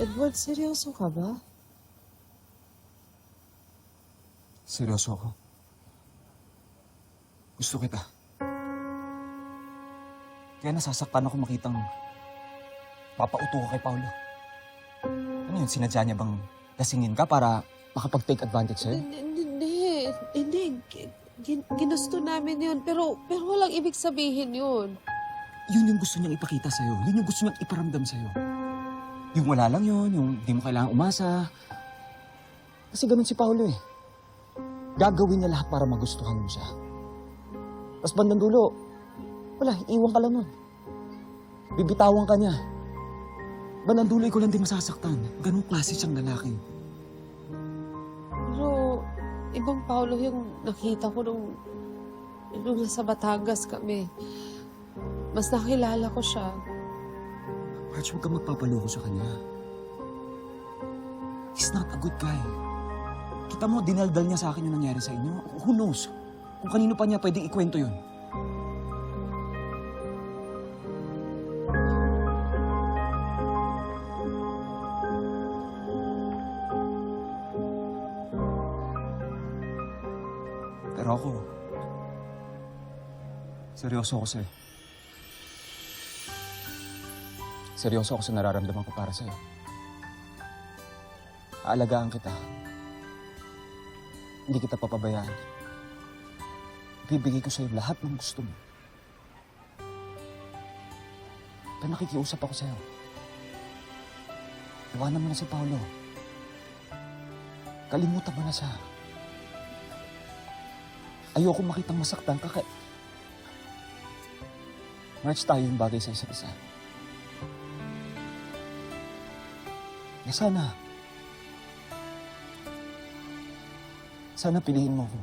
Edward, seryoso ka ba? Seryoso ako. Gusto kita. Kaya nasasaktan ako makitang papauto ka kay Paolo. Ano yun, sinadya niya bang lasingin ka para makapag-take advantage sa'yo? Hindi. Ginusto namin yun, pero walang ibig sabihin yun. Yun yung gusto niyang ipakita sa'yo. Yun yung gusto niyang iparamdam sa'yo. Yung wala lang yun, yung di mo kailangang umasa. Kasi ganun si Paolo eh. Gagawin niya lahat para magustuhan mo siya. Tapos bandang dulo, wala, iwan ka lang nun. Bibitawan ka niya. Bandang dulo, ikaw lang din masasaktan. Ganun klase siyang lalaki. Pero ibang Paolo yung nakita ko nung nasa Batangas kami. Mas nakilala ko siya. Marge, huwag kang magpapaloko sa kanya. He's not a good guy. Kita mo, dinaldal niya sa akin yung nangyari sa inyo. Who knows? Kung kanino pa niya pwedeng ikwento yun. Pero ako, seryoso ako sa'yo. Seryoso ako sa nararamdaman ko para sa'yo. Aalagaan kita. Hindi kita papabayaan. Ibibigay ko sa'yo lahat ng gusto mo. Pero nakikiusap ako sa'yo. Iwanan mo na si Paolo. Kalimutan mo na siya. Ayoko makitang masaktan ka kaya... March, tayo yung bagay sa isa't isa. Na sana piliin mo ko.